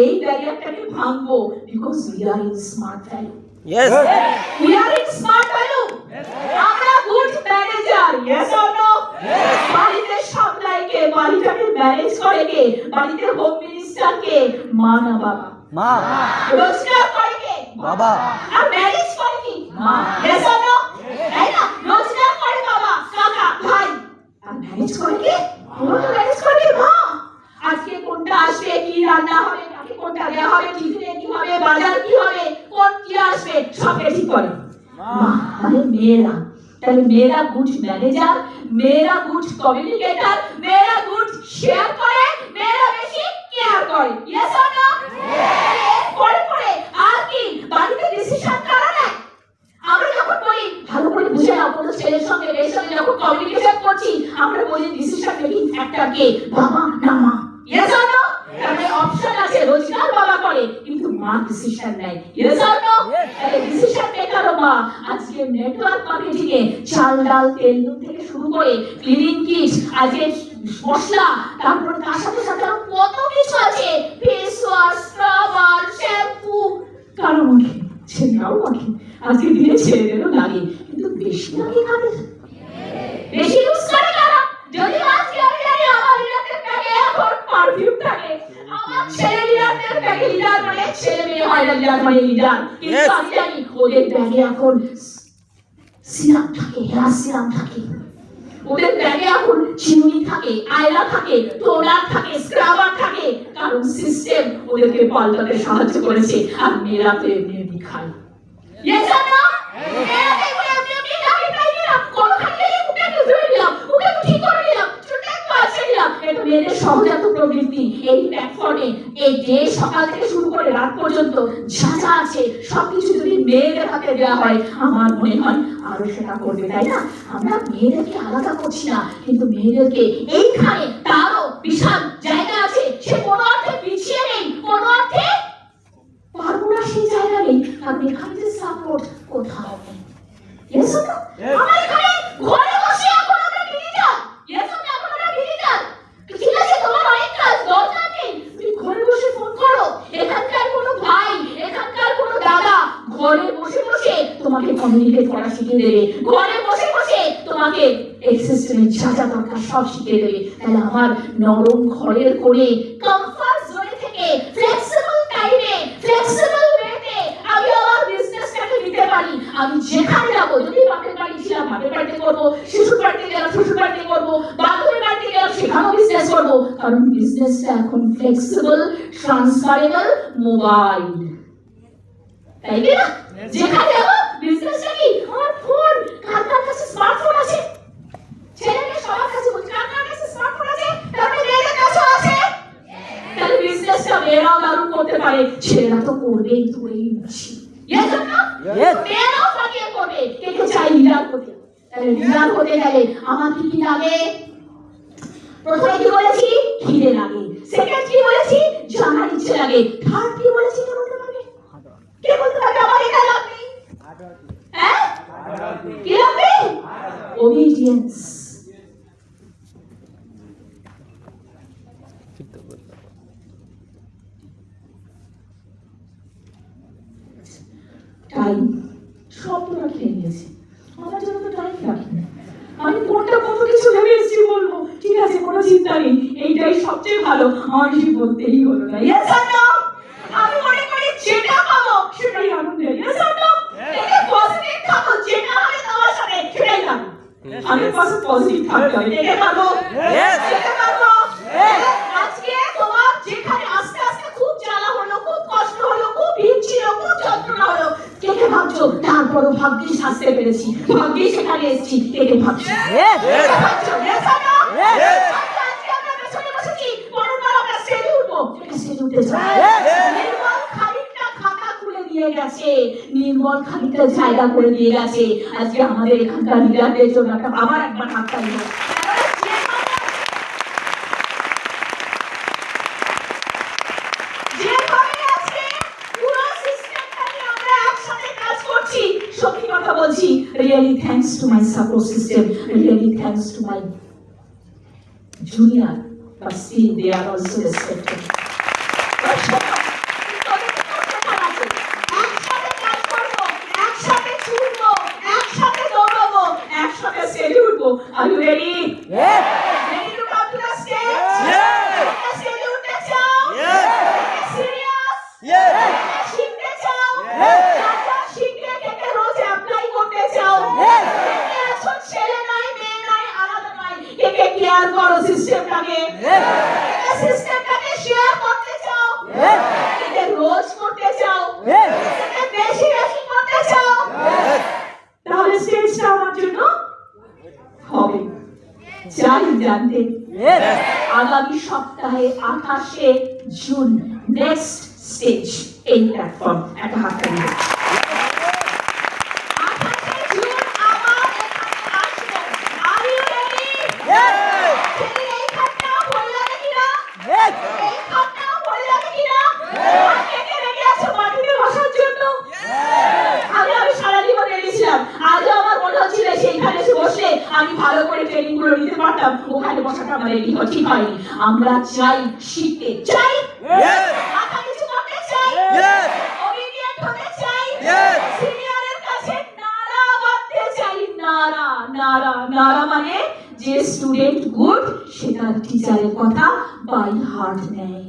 এই ব্যারিয়ারটাকে ভাঙবো, because we are in smart value. Yes. We are in smart value. আমরা good manager. Yes or no? বাড়িতে সামলায় কে, বাড়িটাকে ম্যানেজ করে কে, বাড়িতে হোম মিনিস্টার কে, মা না বাবা? মা। রোজগার করে কে? বাবা। আর ম্যানেজ করে কি? মা। Yes or no? তাই না? রোজগার করে বাবা, কাকা, ভাই। আর ম্যানেজ করে কে? পুরোটা ম্যানেজ করে কে? মা। আজকে কোনটা আসবে, কি রান্না হবে, কাকে কোনটা দেওয়া হবে, টিফিনে কি হবে, বাজার কি হবে, কোন কি আসবে, সবকে ঠিক করে মা। মানে মেয়েরা। তাহলে মেয়েরা গুড ম্যানেজার, মেয়েরা গুড কমিউনিকেটর, মেয়েরা গুড শেয়ার করে, মেয়েরা বেশি কেয়ার করে। Yes or no? পরে পরে আর কি বাড়িতে ডিসিশন কারা নেয়? আমরা যখন বলি ভালো করে বুঝে নাও, কোনো ছেলের সঙ্গে মেয়ের সঙ্গে যখন কমিউনিকেশন করছি, আমরা বলি ডিসিশন মেকিং ফ্যাক্টর কে, বাবা না মা? Yes or no? তাহলে অপশন আছে, রোজগার বাবা করে কিন্তু মা ডিসিশন নেয়। Yes or no? তাহলে ডিসিশন মেকার মা। আজকে নেটওয়ার্ক মার্কেটিং এ চাল ডাল তেল নুন থেকে শুরু করে ক্লিনিং কিট, আজকে মশলা, তারপরে তার সাথে সাথে আরো কত কিছু আছে, ফেস ওয়াশ, স্ক্রাবার, শ্যাম্পু, কারো মুখে ছেলেরাও মাখে, আজকে দিনে ছেলেদেরও লাগে, কিন্তু বেশি লাগে কাদের? বেশি ইউজ করে কারা? যদি আজকে আমি জানি আমার লিডারদের ব্যাগে এখন পারফিউম থাকে, আমার ছেলে লিডারদের ব্যাগে লিডার মানে ছেলে মেয়ে হয় না, লিডার মানে লিডার, কিন্তু আমি জানি ওদের ব্যাগে এখন সিরাম থাকে, হেয়ার সিরাম থাকে, ওদের ব্যাগে এখন চিরুনি থাকে, আয়লা থাকে, টোনার থাকে, স্ক্রাবার থাকে, কারণ সিস্টেম ওদেরকে পাল্টাতে সাহায্য করেছে। আর মেয়েরা তো এমনি এমনি খায়। Yes or no? মেয়েরা তো এমনি এমনি খায়, তাই না? কোনো খাইয়ে মুখে একটু ধুয়ে নিলাম, মুখে একটু ঠিক করে নিলাম, চুলটা একটু আঁচড়ে নিলাম, এটা মেয়েদের সহজাত প্রবৃত্তি। এই প্ল্যাটফর্মে এই ডে সকাল থেকে শুরু করে রাত পর্যন্ত যা যা আছে সবকিছু যদি মেয়েদের হাতে একসাথে দেওয়া হয়, আমার মনে হয় আরো সেটা করবে, তাই না? আমরা মেয়েদেরকে আলাদা করছি না, কিন্তু মেয়েদেরকে এইখানে তারও বিশাল জায়গা আছে। সে কোনো অর্থে পিছিয়ে নেই, কোনো অর্থে পারবো না সেই জায়গা নেই, কারণ এখানে যে সাপোর্ট কোথাও নেই। Yes or no? আমরা এখানে ঘরে বসে এখন আমরা ডিজিটাল। Yes or no? এখন আমরা ডিজিটাল। ঠিক আছে, তোমার অনেক কাজ, দরকার নেই। তুমি ঘরে বসে ফোন করো। এখানকার কোনো ভাই, এখানকার কোনো দাদা ঘরে বসে বসে তোমাকে কমিউনিকেট করা শিখিয়ে দেবে। ঘরে বসে বসে তোমাকে এই সিস্টেমে যা যা দরকার সব শিখিয়ে দেবে। তাহলে আমার নরম ঘরের করে কমফর্ট জোনে থেকে ফ্লেক্সিবল টাইমে, ফ্লেক্সিবল ওয়েতে আমি আমার বিজনেসটাকে নিতে পারি। আমি যেখানে যাবো, যদি বাপের বাড়ি ছিলাম বাপের বাড়িতে করবো, শ্বশুর বাড়িতে গেলাম শ্বশুর বাড়িতে করবো, বান্ধবীর বাড়িতে গেলাম সেখানেও বিজনেস করবো, কারণ বিজনেসটা এখন ফ্লেক্সিবল, ট্রান্সফারেবল, মোবাইল, তাই কি না? যেখানে যাবো বিজনেসটা কি আমার ফোন। কার কার কাছে স্মার্টফোন আছে? ছেলেমেয়ে সবার কাছে বলছি, কার কার কাছে স্মার্টফোন আছে? তাহলে মেয়েদের কাছেও আছে। তাহলে বিজনেসটা মেয়েরাও দারুণ করতে পারে, ছেলেরা তো করবেই, ধরেই নিচ্ছি। Yes or no? মেয়েরাও ফাটিয়ে করবে। কে কে চাই লিডার হতে? তাহলে লিডার হতে গেলে আমার কি কি লাগে? প্রথমে কি বলেছি? খিদে লাগে। সেকেন্ড কি বলেছি? জানার ইচ্ছে লাগে। থার্ড কি বলেছি? কে বলতে পারবে? কে বলতে পারবে আমার এটা লাগবে? হ্যাঁ, কি লাগবে? ওবিডিয়েন্স। টাইম সব তোরা খেয়ে নিয়েছে, আমার জন্য তো টাইম রাখি না। আমি কোনটা কত কিছু ভেবে এসেছি বলবো, ঠিক আছে কোনো চিন্তা নেই, এইটাই সবচেয়ে ভালো, আমার কিছু বলতেই হলো না। Yes or no? আমি মনে করি যেটা পাবো সেটাই আনন্দের। Yes or no? এতে পজিটিভ থাকো, যেটা হবে তোমার সাথে সেটাই থাকো। আমি পাশে পজিটিভ থাকতে হবে, দেখে পাবো, দেখে পাবো। আজকে তোমার যেখানে আস্তে আস্তে খুব জ্বালা হলো, খুব কষ্ট হলো, খুব ভিড় ছিল, খুব যন্ত্রণা হলো, কে কে ভাবছো তারপরও ভাগ্যিস আসতে পেরেছি, ভাগ্যিস সেখানে এসেছি, কে কে ভাবছো? ভাবছো? Yes or no? আজকে আমরা পেছনে বসেছি, পরের বার আমরা স্টেজে উঠবো, স্টেজে উঠতে চাই। নির্মল খানিকটা খাতা খুলে দিয়ে গেছে, নির্মল খানিকটা জায়গা করে দিয়ে গেছে। আজকে আমাদের এখানকার লিডারদের জন্য একটা আবার একবার হাততালি হোক। Really thanks to my support system, really thanks to my junior, but still they are also respected. Are you ready? Yes. Ready to come to the stage? Yes. Yes. Serious? Yes. শিখতে চাও? Yes. যা শিখে কে রোজ apply করতে চাও? Yes. এখন ছেলে নাই মেয়ে নাই আলাদা নাই, কে কেয়ার করো সিস্টেমটাকে? Yes. সিস্টেমটাকে শেয়ার করতে চাও? Yes. কে রোজ করতে চাও? Yes. কে বেশি বেশি করতে চাও? Yes. তাহলে স্টেজটা আমার জন্য হবে। চাই জানতে Yes. আগামী সপ্তাহে 28 জুন নেক্সট স্টেজ এই প্ল্যাটফর্ম, একটা হাত তালি। 28 জুন আমার এখানে আসবো। Are you ready? Yes. ছেলের এই খাটটাও ভালো লাগে কিনা? Yes. এই খাটটাও ভালো লাগে কিনা? আর কে কে রেডি আছো মাটিতে বসার জন্য? আমি সারা জীবন রেডিছিলাম, আজও আমার মনে হচ্ছিল সেইখানে এসে বসলে আমি ভালো করে ট্রেনিং গুলো নিতে পারতাম, ওখানে বসাটা আমার রেডি ঠিক হয়নি। আমরা চাই শিখতে চাই, Yes. মাথা কিছু করতে চাই, Yes. obedient হতে চাই, Yes. সিনিয়রের কাছে নাড়া বাঁধতে চাই। নাড়া নাড়া নাড়া মানে যে স্টুডেন্ট গুড সে তার টিচারের কথা বাই হার্ট নেয়,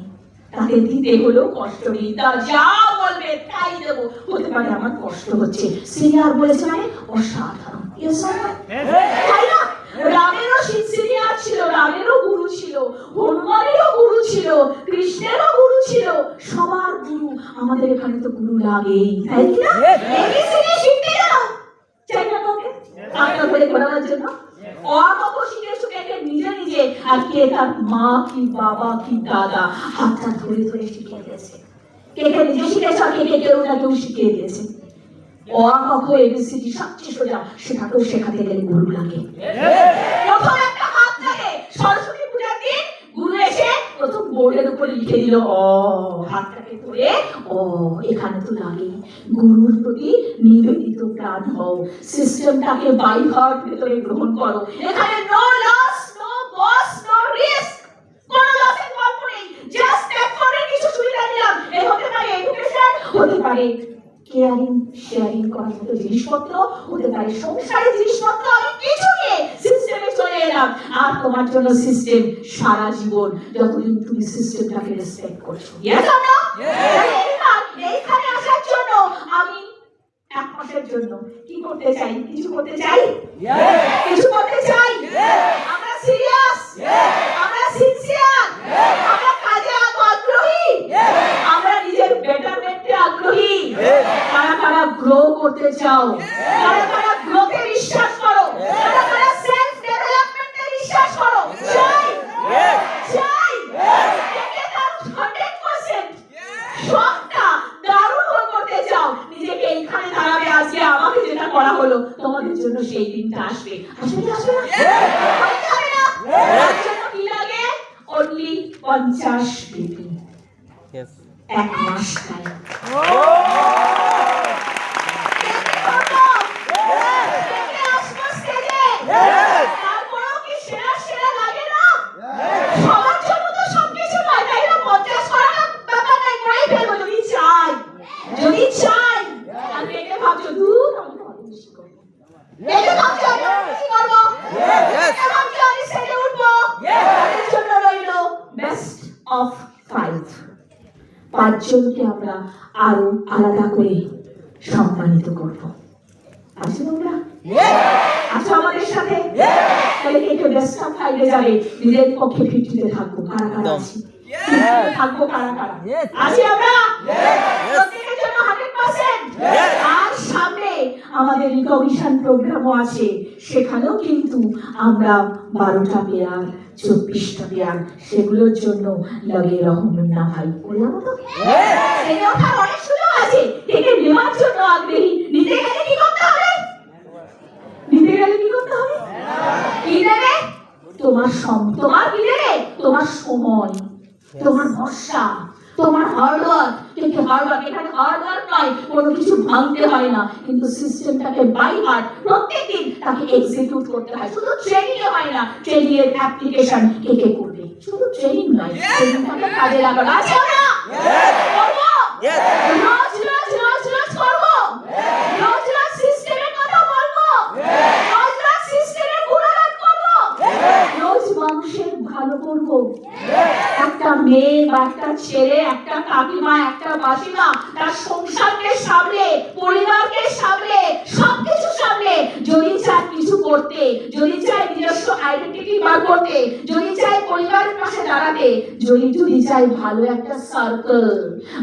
তাকে দিতে হলো কষ্ট নেই, তা যা বলবে তাই দেবো। হতে পারে আমার কষ্ট হচ্ছে, সিনিয়র বলেছে মানে অসাধারণ। Yes or no? তাই না? রামেরও সিনিয়র ছিল, রামেরও গুরু ছিল, হনুমানেরও গুরু ছিল, কৃষ্ণেরও গুরু ছিল, সবার গুরু। আমাদের এখানে তো গুরু লাগেই, তাই কি না? এবিসিডি শিখতে যাও, চাই না তোকে আটটা করে ঘোরানোর জন্য? অকপ শিখে কে নিজে নিজে, আর কে তার মা কি বাবা কি দাদা হাতটা ধরে ধরে শিখিয়ে দিয়েছে। কে নিজে শিখেছে, আর কে কেউ না কেউ শিখিয়ে দিয়েছে। অ আ ক খ এবিসিডি সবচেয়ে সোজা, সেটাকেও শেখাতে গেলে গুরু লাগে। প্রথম একটা হাত লাগে, সরস্বতী পূজার দিন গুরু এসে প্রথম বোর্ডের উপর লিখে দিল অ, হাতটাকে ধরে অ, এখানে তো লাগে। গুরুর প্রতি নিবেদিত প্রাণ হও, সিস্টেমটাকে বাই হার্ট ভেতরে গ্রহণ করো। এখানে নো লস, নো বস, নো রিস্ক, কোনো লসের গল্প নেই। জাস্ট স্টেপ ফরওয়ার্ড, কিছু সুবিধা নিলাম। এই হতে পারে এডুকেশন, হতে পারে কেয়ারিং শেয়ারিং করার মতো জিনিসপত্র, হতে পারে সংসারের জিনিসপত্র। আমি কিছু নিয়ে সিস্টেমে চলে এলাম, আর তোমার জন্য সিস্টেম সারা জীবন, যতদিন তুমি সিস্টেমটাকে রেসপেক্ট করছো। Yes or no? এইখানে আসার জন্য আমি এক মাসের জন্য কি করতে চাই? কিছু করতে চাই, কিছু করতে চাই। আমরা সিরিয়াস, আমরা সিনসিয়ার, আমরা কাজে আগ্রহী, আমরা নিজের বেটারমেন্টে আগ্রহী। কারা কারা গ্রো করতে চাও? কারা কারা গ্রোতে বিশ্বাস করো? কারা কারা সেলফ ডেভেলপমেন্টে বিশ্বাস করো? চাই, চাই। একে দাও 100%। সবটা দারুণ করতে চাও, নিজেকে এইখানে দাঁড়াবে। আজকে আমাকে যেটা করা হলো, তোমাদের জন্য সেই দিনটা আসবে। আসবে কি আসবে না? হবে না? তার জন্য কি লাগে? অনলি 50 বিপি, এক মাস টাইম। তারপরেও কি সেরা সেরা লাগে না? সবার জন্য তো সবকিছু নয়, তাই না? 50 করার ব্যাপার নাই, করেই ফেলবো যদি চাই, যদি চাই। আর একে ভাবছো দূর আমি তো অনেক বেশি করবো, একে ভাবছো আমি অনেক বেশি করবো, একে ভাবছো আমি সেরে উঠবো। এর জন্য রইলো বেস্ট অফ 5। 5 জনকে আমরা আরো আলাদা করে সম্মানিত করবো। আছো তোমরা? আছো আমাদের সাথে? তাহলে কে বেস্ট অফ 5 এ যাবে? নিজের পক্ষে 50 তে থাকবো। কারা কারা আছি? 50 তে থাকবো কারা কারা? আছি আমরা? প্রত্যেকের জন্য 100%। আর সামনে আমাদের রিকগনিশন প্রোগ্রামও আছে, সেখানেও কিন্তু আমরা 12টা পেয়ার, 24টা পেয়ার, সেগুলোর জন্য লাগে রহমান না ভাই বললাম তো। এই ওঠার অনেক সুযোগ আছে। কে কে নেওয়ার জন্য আগ্রহী? নিতে গেলে কি করতে হবে? নিতে গেলে কি করতে হবে? কি দেবে? তোমার তোমার কি দেবে? তোমার সময়, তোমার ভরসা, তোমার হার্ডওয়ার্ক। কিন্তু হার্ডওয়ার্ক এখানে হার্ডওয়ার্ক নয়, কোনো কিছু ভাঙতে হয় না, কিন্তু সিস্টেমটাকে বাই হার্ট প্রত্যেকদিন তাকে এক্সিকিউট করতে হয়। শুধু ট্রেনিং এ হয় না, ট্রেনিং এর অ্যাপ্লিকেশন কে কে করবে? শুধু ট্রেনিং নয়, ট্রেনিংটাকে কাজে লাগানো আছে না? করবো, রোজ রোজ রোজ রোজ করবো, রোজ রোজ সিস্টেমের কথা বলবো, রোজ রোজ সিস্টেমের গুণগান করবো, রোজ মানুষের ভালো করবো। একটা মেয়ে বা একটা ছেলে, একটা কাকিমা, একটা মাসিমা তার সংসারকে সামলে, পরিবারকে সামলে, সবকিছু সামলে যদি চায় কিছু করতে, যদি চায় নিজস্ব আইডেন্টিটি বার করতে, যদি চায় পরিবারের পাশে দাঁড়াতে, যদি চায় ভালো একটা সার্কেল,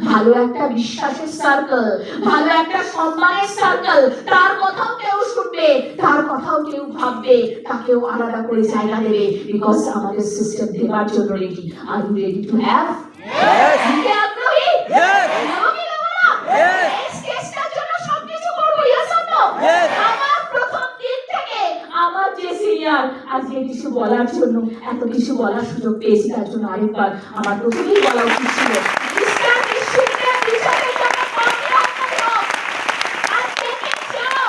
ভালো একটা বিশ্বাসের সার্কেল, ভালো একটা সম্মানের সার্কেল, তার কথাও কেউ শুনবে, তার কথাও কেউ ভাববে, তাকেও আলাদা করে জায়গা দেবে। বিকজ আমাদের সিস্টেম দেবার জন্য ready. Are you ready to have? কে আগ্রহী? আমি দেবো না? এই স্টেজটার জন্য সবকিছু করবো। Yes or no? আমার প্রথম দিন থেকে আমার যে সিনিয়র আজকে কিছু বলার জন্য, এত কিছু বলার সুযোগ পেয়েছি, তার জন্য আরেকবার আমার প্রথমেই বলা উচিত ছিল। মিস্টার নিশ্চিন্তের বিচারের জন্য কর্মী আপনাদের হোক। আর কে কে চাও?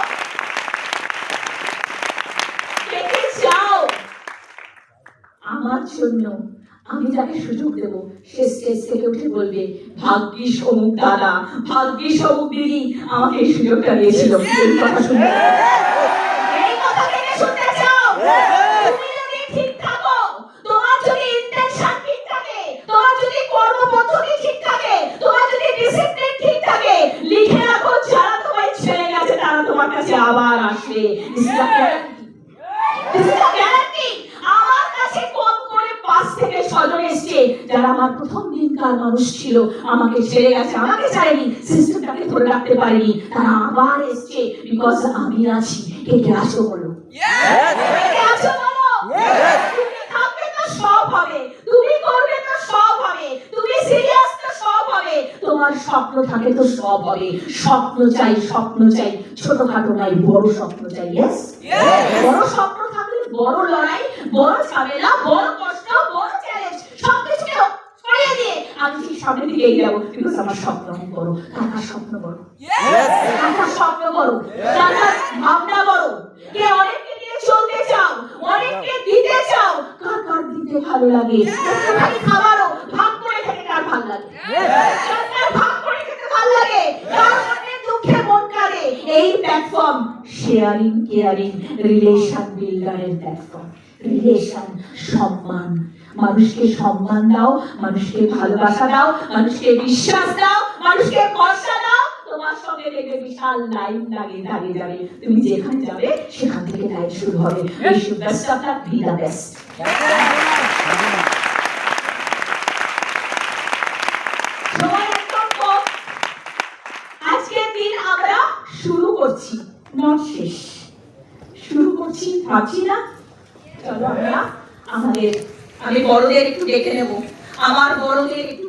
কে কে চাও আমার জন্য আমি যাকে সুযোগ দেব, সে স্টেজ থেকে উঠে বলবে ভাগ্যিস অমুক দাদা, ভাগ্যিস অমুক দিদি আমাকে এই সুযোগটা দিয়েছিল। এই কথা শুনতে, এই কথা থেকে শুনতে চাও? তুমি যদি ঠিক থাকো, তোমার যদি ইন্টেনশন ঠিক থাকে, তোমার যদি কর্মপদ্ধতি ঠিক থাকে, তোমার যদি ডিসিপ্লিন ঠিক থাকে, লিখে রাখো যারা তোমায় ছেড়ে গেছে তারা তোমার কাছে আবার আসবে। This is a guarantee. আমার কাছে কম করে 5 থেকে 6 জন এসেছে যারা আমার প্রথম দিনকার মানুষ ছিল, আমাকে ছেড়ে গেছে, আমাকে ছাড়েনি, সিস্টেমটাকে ধরে রাখতে পারেনি, তারা আবার এসেছে বিকজ আমি আছি। কে কে আছো বলো? কে আছো বলো? তুমি থাকবে তো সব হবে, তুমি করবে তো সব হবে, তুমি সিরিয়াস তো সব হবে, তোমার স্বপ্ন থাকে তো সব হবে। স্বপ্ন চাই, স্বপ্ন চাই, ছোটখাটো নাই, বড় স্বপ্ন চাই। Yes? বড় স্বপ্ন থাকলে বড় লড়াই, বড় ঝামেলা, বড় কষ্ট, বড় চ্যালেঞ্জ সবকিছুকে সরিয়ে দিয়ে আমি ঠিক সামনের দিকে এগিয়ে যাবো। বিকজ আমার স্বপ্ন অনেক বড়। কাকার স্বপ্ন বড়, কাকার স্বপ্ন বড়, কাকার ভাবনা বড়। কে অনেককে নিয়ে চলতে চাও, অনেককে দিতে চাও, কার কার দিতে ভালো লাগে, একটুখানি খাবারও ভাগ করে খেতে কার ভালো লাগে, কার কার ভাগ করে খেতে ভালো লাগে, কার মনে দুঃখে মন কাঁদে। এই প্ল্যাটফর্ম শেয়ারিং কেয়ারিং রিলেশন বিল্ডারের প্ল্যাটফর্ম। রিলেশন, সম্মান, মানুষকে সম্মান দাও, মানুষকে ভালোবাসা দাও, মানুষকে বিশ্বাস দাও, মানুষকে ভরসা দাও। তোমার সঙ্গে দেখবে বিশাল লাইন দাঁড়িয়ে যাবে। তুমি যেখানে যাবে সেখান থেকে লাইন শুরু হবে। Wish you best of luck, be the best. সময় একদম কম। আজকের দিন আমরা শুরু করছি, নট শেষ। শুরু করছি, ভাবছি না। চলো আমরা আমি বড়দের একটু ডেকে নেব, আমার বড়দের একটু